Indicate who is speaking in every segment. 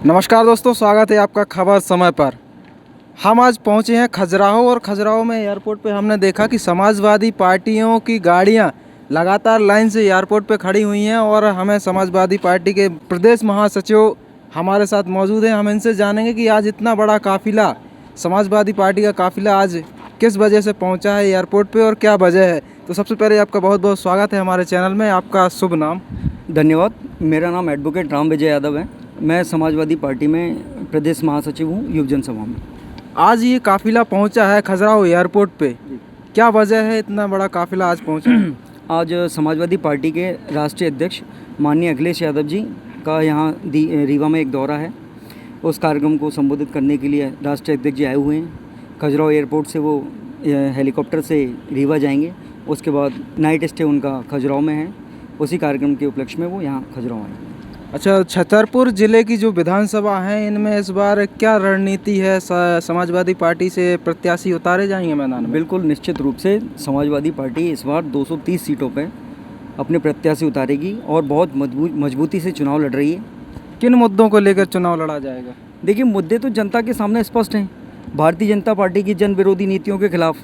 Speaker 1: नमस्कार दोस्तों, स्वागत है आपका खबर समय पर। हम आज पहुंचे हैं खजुराहो और खजुराहो में एयरपोर्ट पे हमने देखा कि समाजवादी पार्टियों की गाड़ियां लगातार लाइन से एयरपोर्ट पे खड़ी हुई हैं और हमें समाजवादी पार्टी के प्रदेश महासचिव हमारे साथ मौजूद हैं। हम इनसे जानेंगे कि आज इतना बड़ा काफिला, समाजवादी पार्टी का काफिला आज किस वजह से पहुँचा है एयरपोर्ट पर और क्या वजह है। तो सबसे पहले आपका बहुत बहुत स्वागत है हमारे चैनल में। आपका शुभ नाम?
Speaker 2: धन्यवाद। मेरा नाम एडवोकेट राम विजय यादव है। मैं समाजवादी पार्टी में प्रदेश महासचिव हूँ युव जनसभा में।
Speaker 1: आज ये काफिला पहुंचा है खजुराहो एयरपोर्ट पे, क्या वजह है इतना बड़ा काफिला आज पहुंचा है?
Speaker 2: आज समाजवादी पार्टी के राष्ट्रीय अध्यक्ष माननीय अखिलेश यादव जी का यहाँ रीवा में एक दौरा है। उस कार्यक्रम को संबोधित करने के लिए राष्ट्रीय अध्यक्ष जी आए हुए हैं। खजुराहो एयरपोर्ट से वो हेलीकॉप्टर से रीवा जाएंगे। उसके बाद नाइट स्टे उनका खजुराहो में है। उसी कार्यक्रम के उपलक्ष्य में वो यहाँ खजुराहो आए।
Speaker 1: अच्छा, छतरपुर ज़िले की जो विधानसभा हैं इनमें इस बार क्या रणनीति है? समाजवादी पार्टी से प्रत्याशी उतारे जाएंगे मैदान में?
Speaker 2: बिल्कुल निश्चित रूप से समाजवादी पार्टी इस बार 230 सीटों पर अपने प्रत्याशी उतारेगी और बहुत मजबूती से चुनाव लड़ रही है।
Speaker 1: किन मुद्दों को लेकर चुनाव लड़ा जाएगा?
Speaker 2: देखिए, मुद्दे तो जनता के सामने स्पष्ट हैं। भारतीय जनता पार्टी की जन विरोधी नीतियों के खिलाफ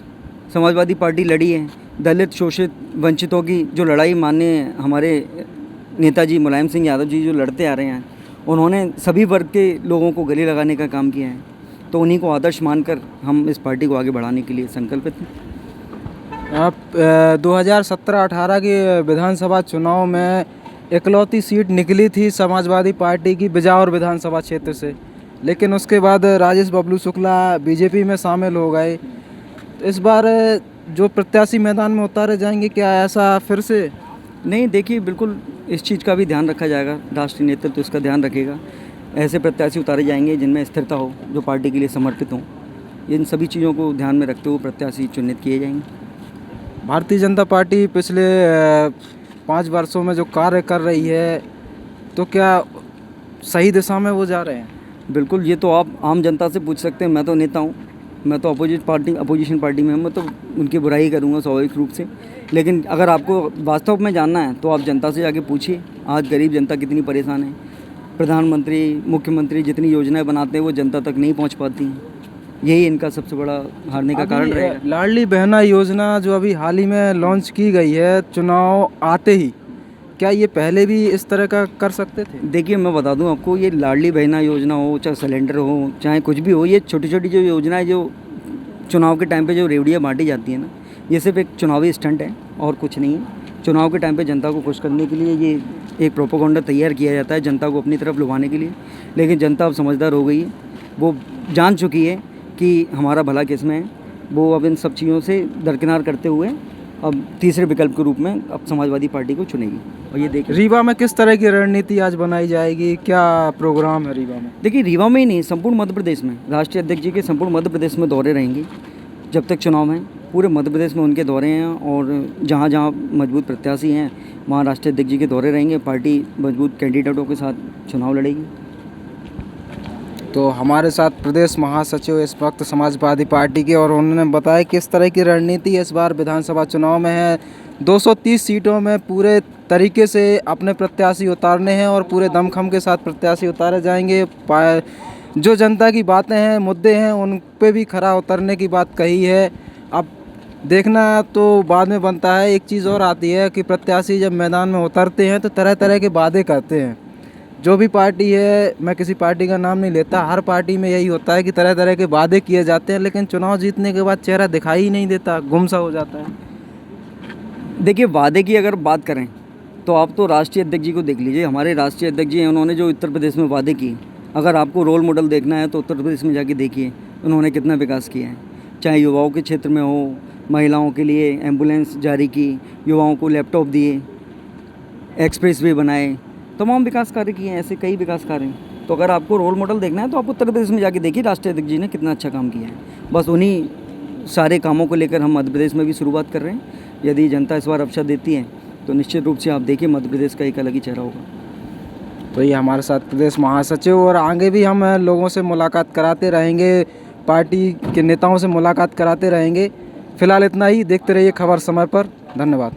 Speaker 2: समाजवादी पार्टी लड़ी है। दलित, शोषित, वंचितों की जो लड़ाई माननीय हमारे नेताजी मुलायम सिंह यादव जी जो लड़ते आ रहे हैं, उन्होंने सभी वर्ग के लोगों को गले लगाने का काम किया है। तो उन्हीं को आदर्श मानकर हम इस पार्टी को आगे बढ़ाने के लिए संकल्पित हैं।
Speaker 1: आप 2017-18 के विधानसभा चुनाव में इकलौती सीट निकली थी समाजवादी पार्टी की बिजावर विधानसभा क्षेत्र से, लेकिन उसके बाद राजेश बबलू शुक्ला बीजेपी में शामिल हो गए। इस बार जो प्रत्याशी मैदान में उतारे जाएंगे, क्या ऐसा फिर से?
Speaker 2: नहीं, देखिए, बिल्कुल इस चीज़ का भी ध्यान रखा जाएगा। राष्ट्रीय नेतृत्व तो इसका ध्यान रखेगा। ऐसे प्रत्याशी उतारे जाएंगे जिनमें स्थिरता हो, जो पार्टी के लिए समर्पित हों। इन सभी चीज़ों को ध्यान में रखते हुए प्रत्याशी चिन्हित किए जाएंगे।
Speaker 1: भारतीय जनता पार्टी पिछले 5 वर्षों में जो कार्य कर रही है, तो क्या सही दिशा में वो जा रहे हैं?
Speaker 2: बिल्कुल, ये तो आप आम जनता से पूछ सकते हैं। मैं तो नेता हूँ, मैं तो अपोजिशन पार्टी में हूँ। मैं तो उनकी बुराई करूँगा स्वाभाविक रूप से। लेकिन अगर आपको वास्तव में जानना है तो आप जनता से जाके पूछिए, आज गरीब जनता कितनी परेशान है। प्रधानमंत्री, मुख्यमंत्री जितनी योजनाएं बनाते हैं वो जनता तक नहीं पहुंच पाती हैं। यही इनका सबसे बड़ा हारने का कारण रहेगा।
Speaker 1: लाडली बहना योजना जो अभी हाल ही में लॉन्च की गई है चुनाव आते ही, क्या ये पहले भी इस तरह का कर सकते थे?
Speaker 2: देखिए, मैं बता दूं आपको, ये लाडली बहना योजना हो, चाहे सिलेंडर हो, चाहे कुछ भी हो, ये छोटी छोटी जो योजनाएं जो चुनाव के टाइम पे जो रेवड़ियाँ बांटी जाती हैं ना, ये सिर्फ एक चुनावी स्टंट है और कुछ नहीं है। चुनाव के टाइम पे जनता को खुश करने के लिए ये एक प्रोपेगेंडा तैयार किया जाता है, जनता को अपनी तरफ लुभाने के लिए। लेकिन जनता अब समझदार हो गई है, वो जान चुकी है कि हमारा भला किस में है। वो अब इन सब चीज़ों से दरकिनार करते हुए अब तीसरे विकल्प के रूप में अब समाजवादी पार्टी को चुनेगी। और ये देखिए,
Speaker 1: रीवा में किस तरह की रणनीति आज बनाई जाएगी, क्या प्रोग्राम है रीवा में?
Speaker 2: देखिए, रीवा में ही नहीं, संपूर्ण मध्य प्रदेश में राष्ट्रीय अध्यक्ष जी के संपूर्ण मध्य प्रदेश में दौरे रहेंगे जब तक चुनाव हैं। पूरे मध्य प्रदेश में उनके दौरे हैं और जहाँ जहाँ मजबूत प्रत्याशी हैं वहाँ राष्ट्रीय अध्यक्ष जी के दौरे रहेंगे। पार्टी मजबूत कैंडिडेटों के साथ चुनाव लड़ेगी।
Speaker 1: तो हमारे साथ प्रदेश महासचिव इस वक्त समाजवादी पार्टी के, और उन्होंने बताया किस तरह की रणनीति इस बार विधानसभा चुनाव में है। 230 सीटों में पूरे तरीके से अपने प्रत्याशी उतारने हैं और पूरे दमखम के साथ प्रत्याशी उतारे जाएंगे। जो जनता की बातें हैं, मुद्दे हैं, उन पे भी खरा उतरने की बात कही है। अब देखना तो बाद में बनता है। एक चीज़ और आती है कि प्रत्याशी जब मैदान में उतरते हैं तो तरह तरह के वादे करते हैं। जो भी पार्टी है, मैं किसी पार्टी का नाम नहीं लेता, हर पार्टी में यही होता है कि तरह तरह के वादे किए जाते हैं, लेकिन चुनाव जीतने के बाद चेहरा दिखाई ही नहीं देता, गुमसा हो जाता है।
Speaker 2: देखिए, वादे की अगर बात करें तो आप तो राष्ट्रीय अध्यक्ष जी को देख लीजिए। हमारे राष्ट्रीय अध्यक्ष जी हैं, उन्होंने जो उत्तर प्रदेश में वादे किए, अगर आपको रोल मॉडल देखना है तो उत्तर प्रदेश में जाके देखिए उन्होंने कितना विकास किया है। चाहे युवाओं के क्षेत्र में हो, महिलाओं के लिए एम्बुलेंस जारी की, युवाओं को लैपटॉप दिए, एक्सप्रेस वे बनाए, तमाम विकास कार्य किए हैं। ऐसे कई विकास कार्य हैं। तो अगर आपको रोल मॉडल देखना है तो आप उत्तर प्रदेश में जाके देखिए राष्ट्रीय अध्यक्ष जी ने कितना अच्छा काम किया है। बस उन्हीं सारे कामों को लेकर हम मध्य प्रदेश में भी शुरुआत कर रहे हैं। यदि जनता इस बार अवसर देती है तो निश्चित रूप से आप देखिए मध्य प्रदेश का एक अलग ही चेहरा होगा।
Speaker 1: तो ये हमारे साथ प्रदेश महासचिव, और आगे भी हम लोगों से मुलाकात कराते रहेंगे, पार्टी के नेताओं से मुलाकात कराते रहेंगे। फिलहाल इतना ही। देखते रहिए खबर समय पर। धन्यवाद।